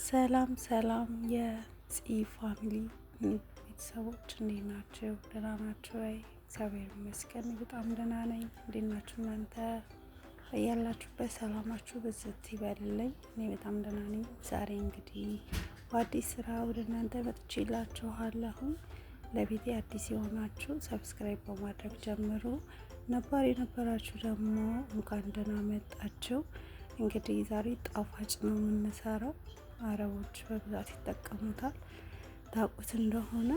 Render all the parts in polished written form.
ሰላም ሰላም የፂ ፋሚሊ ቤተሰቦች እንዴት ናቸው? ደህና ናቸው ወይ? እግዚአብሔር ይመስገን በጣም ደህና ነኝ። እንዴት ናችሁ እናንተ? ያላችሁበት ሰላማችሁ ብዝት ይበልልኝ። እኔ በጣም ደህና ነኝ። ዛሬ እንግዲህ በአዲስ ስራ ወደ እናንተ መጥቼላችኋለሁ። ለቤቴ አዲስ የሆናችሁ ሰብስክራይብ በማድረግ ጀምሩ። ነባር የነበራችሁ ደግሞ እንኳን ደህና መጣችሁ። እንግዲህ ዛሬ ጣፋጭ ነው የምንሰራው። አረቦች በብዛት ይጠቀሙታል። ታውቁት እንደሆነ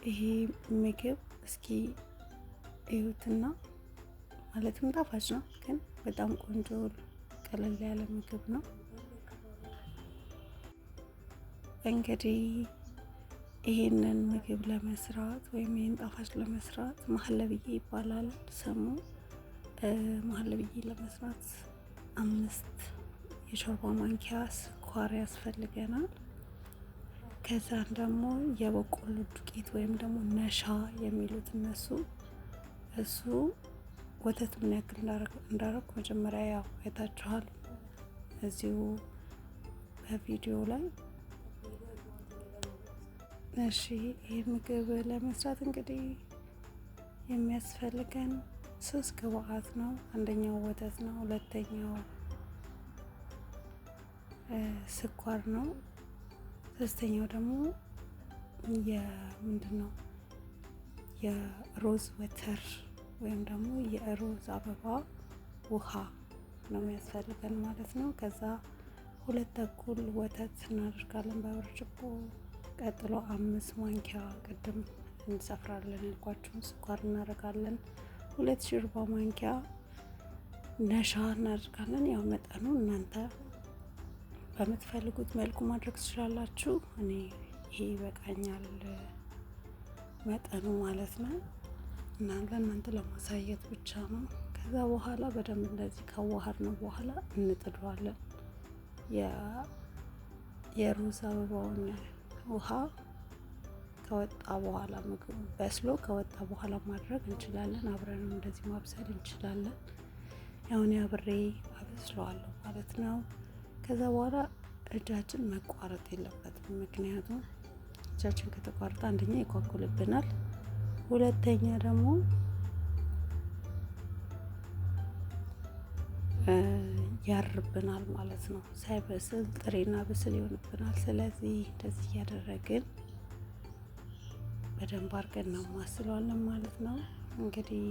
ይሄ ምግብ እስኪ እዩትና፣ ማለትም ጣፋጭ ነው፣ ግን በጣም ቆንጆ ቀለል ያለ ምግብ ነው። እንግዲህ ይሄንን ምግብ ለመስራት ወይም ይሄን ጣፋጭ ለመስራት መሀለብዬ ይባላል ስሙ። መሀለብዬ ለመስራት 5 የሾርባ ማንኪያ ስኳር ያስፈልገናል። ከዛን ደግሞ የበቆሎ ዱቄት ወይም ደግሞ ነሻ የሚሉት እሱ ወተት ምን ያክል እንዳረኩ መጀመሪያ ያው አይታችኋል እዚሁ በቪዲዮ ላይ። እሺ ይህ ምግብ ለመስራት እንግዲህ የሚያስፈልገን 3 ግብአት ነው። አንደኛው ወተት ነው፣ ሁለተኛው ስኳር ነው፣ ሶስተኛው ደግሞ ምንድነው የሮዝ ወተር ወይም ደግሞ የሮዝ አበባ ውሃ ነው የሚያስፈልገን ማለት ነው። ከዛ 2 ተኩል ወተት እናደርጋለን በብርጭቆ። ቀጥሎ 5 ማንኪያ ቅድም እንሰፍራለን ልኳችሁን ስኳር እናደርጋለን። 2 ሾርባ ማንኪያ ነሻ እናደርጋለን። ያው መጠኑ እናንተ በምትፈልጉት መልኩ ማድረግ ትችላላችሁ። እኔ ይሄ ይበቃኛል መጠኑ ማለት ነው፣ እና ለእናንተ ለማሳየት ብቻ ነው። ከዛ በኋላ በደንብ እንደዚህ ካዋሃድ ነው በኋላ እንጥደዋለን። የሮዝ አበባውን ውሃ ከወጣ በኋላ ምግቡ በስሎ ከወጣ በኋላ ማድረግ እንችላለን። አብረንም እንደዚህ ማብሰል እንችላለን። ያውን አብሬ አበስለዋለሁ ማለት ነው። ከዛ በኋላ እጃችን መቋረጥ የለበትም። ምክንያቱም እጃችን ከተቋረጠ አንደኛ ይኳኩልብናል፣ ሁለተኛ ደግሞ ያርብናል ማለት ነው። ሳይበስል ጥሬና ብስል ይሆንብናል። ስለዚህ እንደዚህ እያደረግን በደንብ አድርገን ነው ማስለዋለን ማለት ነው። እንግዲህ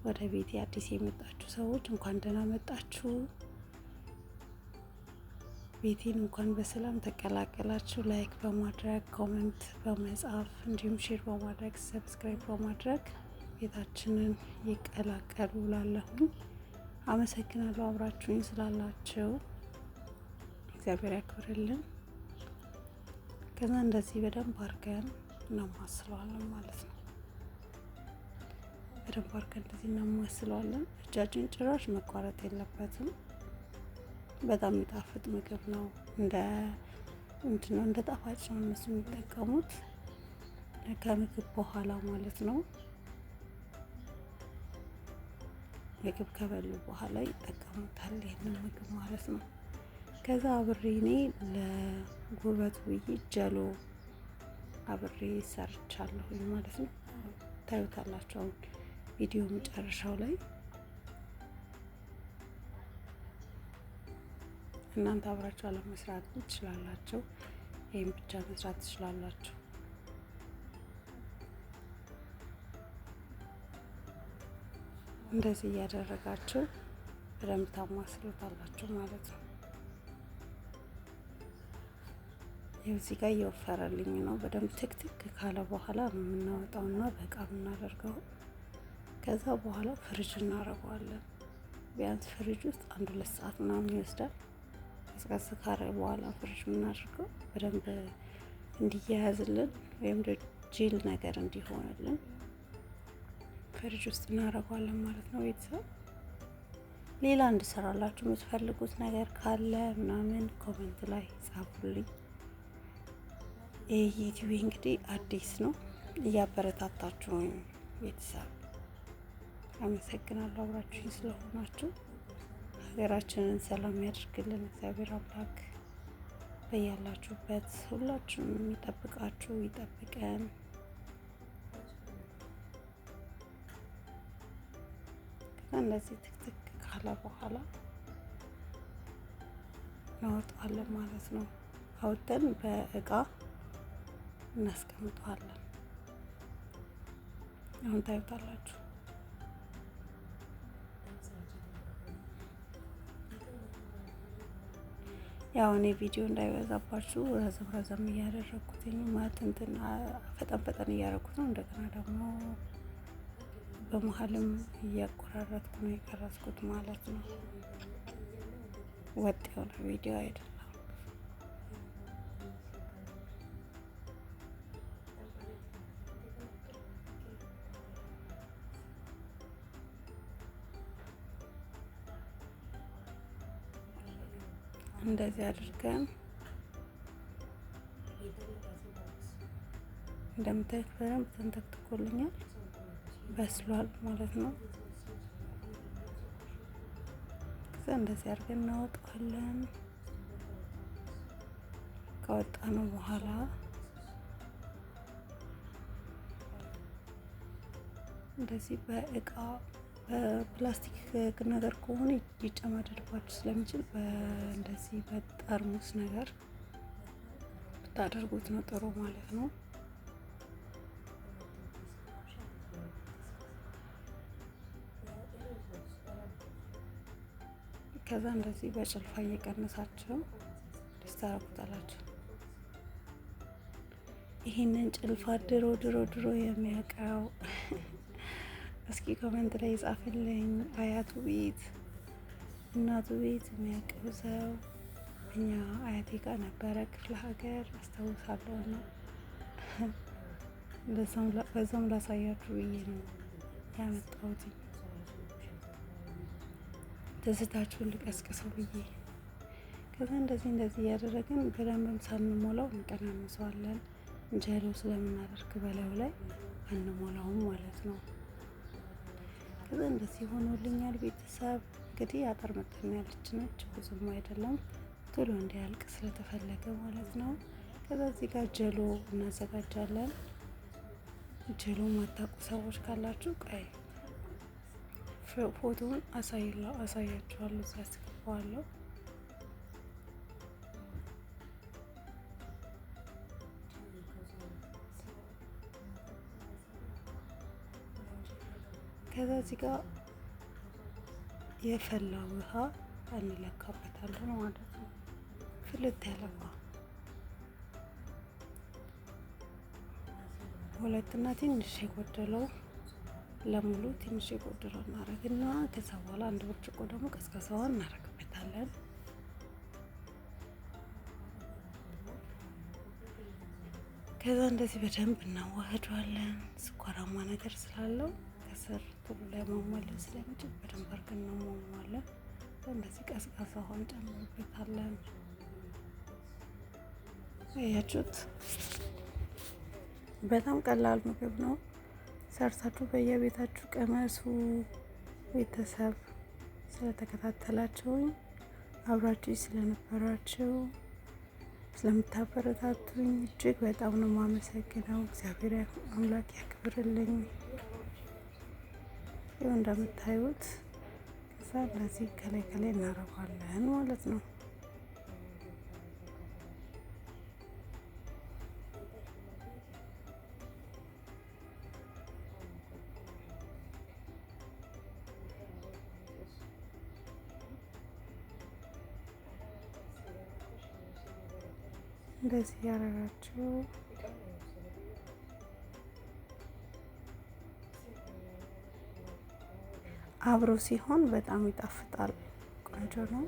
ወደ ቤቴ አዲስ የመጣችሁ ሰዎች እንኳን ደህና መጣችሁ። ቤቴን እንኳን በሰላም ተቀላቀላችሁ። ላይክ በማድረግ ኮሜንት በመጻፍ እንዲሁም ሼር በማድረግ ሰብስክራይብ በማድረግ ቤታችንን ይቀላቀሉ ላለሁኝ። አመሰግናለሁ አብራችሁኝ ስላላችሁ፣ እግዚአብሔር ያክብርልን። ከዛ እንደዚህ በደንብ አድርገን እናማስለዋለን ማለት ነው። በደንብ አድርገን እንደዚህ እናማስለዋለን። እጃችን ጭራሽ መቋረጥ የለበትም። በጣም የሚጣፍጥ ምግብ ነው። እንደ ጣፋጭ ነው እነሱ የሚጠቀሙት ከምግብ በኋላ ማለት ነው። ምግብ ከበሉ በኋላ ይጠቀሙታል ይህንን ምግብ ማለት ነው። ከዛ አብሬ እኔ ለጉልበቱ ብዬ ጀሎ አብሬ ሰርቻለሁኝ ማለት ነው። ታዩታላችሁ አሁን ቪዲዮ መጨረሻው ላይ። እናንተ አብራችሁ አለመስራት ትችላላችሁ፣ ይህም ብቻ መስራት ትችላላችሁ። እንደዚህ እያደረጋችሁ በደንብ ታማስሉታላችሁ ማለት ነው። እዚህ ጋር እየወፈረልኝ ነው። በደንብ ትክትክ ካለ በኋላ ነው የምናወጣውና በእቃ የምናደርገው። ከዛ በኋላ ፍሪጅ እናደርገዋለን። ቢያንስ ፍሪጅ ውስጥ 1-2 ሰዓት ምናምን ይወስዳል። ቀዝቀዝ ካረ በኋላ ፍሪጅ የምናደርገው በደንብ እንዲያያዝልን ወይም ጄል ነገር እንዲሆንልን ፍሪጅ ውስጥ እናደርገዋለን ማለት ነው። ቤተሰብ ሌላ እንድሰራላችሁ የምትፈልጉት ነገር ካለ ምናምን ኮሜንት ላይ ጻፉልኝ። ይህ ዩቲዩብ እንግዲህ አዲስ ነው፣ እያበረታታችሁ ቤተሰብ አመሰግናለሁ አብራችሁኝ ስለሆናችሁ። ሀገራችንን ሰላም ያድርግልን እግዚአብሔር አምላክ። በያላችሁበት ሁላችሁንም ይጠብቃችሁ ይጠብቀን። እንደዚህ ትክትክ ካለ በኋላ እናወጣዋለን ማለት ነው። አውጥተን በእቃ እናስቀምጠዋለን። አሁን ታዩታላችሁ። ያው እኔ ቪዲዮ እንዳይበዛባችሁ ረዘም እያደረኩትኝ ማለት እንትን ፈጠን ፈጠን እያደረኩት ነው። እንደገና ደግሞ በመሀልም እያቆራረጥኩ ነው የቀረጽኩት ማለት ነው። ወጥ የሆነ ቪዲዮ አይደለም። እንደዚህ አድርገን እንደምታዩት በደንብ ተንተክትኮልኛል፣ በስሏል ማለት ነው። ከዛ እንደዚህ አድርገን እናወጣዋለን። ካወጣነው በኋላ እንደዚህ በእቃ በፕላስቲክ ነገር ከሆነ ሊጨማደድባችሁ ስለሚችል እንደዚህ በጠርሙስ ነገር ብታደርጉት ነው ጥሩ ማለት ነው። ከዛ እንደዚህ በጭልፋ እየቀነሳችሁ ታረጉታላችሁ። ይሄንን ጭልፋ ድሮ የሚያውቀው እስኪ ኮሜንት ላይ ጻፍልኝ። አያቱ ቤት እናቱ ቤት የሚያውቀው ሰው። እኛ አያቴ ጋር ነበረ ክፍለ ሀገር አስታውሳለሁ። እና በዛም ላሳያችሁ ብዬ ነው ያመጣሁት። ትዝታችሁን ልቀስቅሰው ብዬ። ከዛ እንደዚህ እያደረግን በደንብም ሳንሞላው እንቀናንሰዋለን። እንጀሎ ስለምናደርግ በላዩ ላይ አንሞላውም ማለት ነው። ከዛ እንደዚህ ሆኖልኛል ቤተሰብ። እንግዲህ አጠር መጠን ያለች ነች፣ ብዙም አይደለም፣ ቶሎ እንዲያልቅ ስለተፈለገ ማለት ነው። ከዛ እዚህ ጋር ጀሎ እናዘጋጃለን። ጀሎ ማታውቁ ሰዎች ካላችሁ ቀይ ፎቶውን አሳያችኋለሁ፣ እዛ አስገባዋለሁ። ከዛ እዚህ ጋር የፈላ ውሃ እንለካበታለን ማለት ነው። ፍልት ያለ ውሃ ሁለትና ትንሽ የጎደለው ለሙሉ ትንሽ የጎደለው እናደርግና ከዛ በኋላ አንድ ብርጭቆ ደግሞ ቀዝቃዛውን እናደርግበታለን። ከዛ እንደዚህ በደንብ እናዋህደዋለን። ስኳራማ ነገር ስላለው ከስር ቶሎ ላይ ማሟለን ስለሚችል በደንብ አድርገን እናሟሟለን። እንደዚህ ቀዝቃዛ ውሃ እንጨምርበታለን። አያችሁት? በጣም ቀላል ምግብ ነው። ሰርታችሁ በየቤታችሁ ቀመሱ። ቤተሰብ ስለተከታተላችሁኝ አብራችሁ ስለነበራችሁ ስለምታበረታቱኝ እጅግ በጣም ነው የማመሰግነው። እግዚአብሔር አምላክ ያክብርልኝ። ይኸው እንደምታዩት ከዛ እንደዚህ ከላይ እናረጋለን ማለት ነው። እንደዚህ ያደረጋችሁ አብሮ ሲሆን በጣም ይጣፍጣል። ቆንጆ ነው።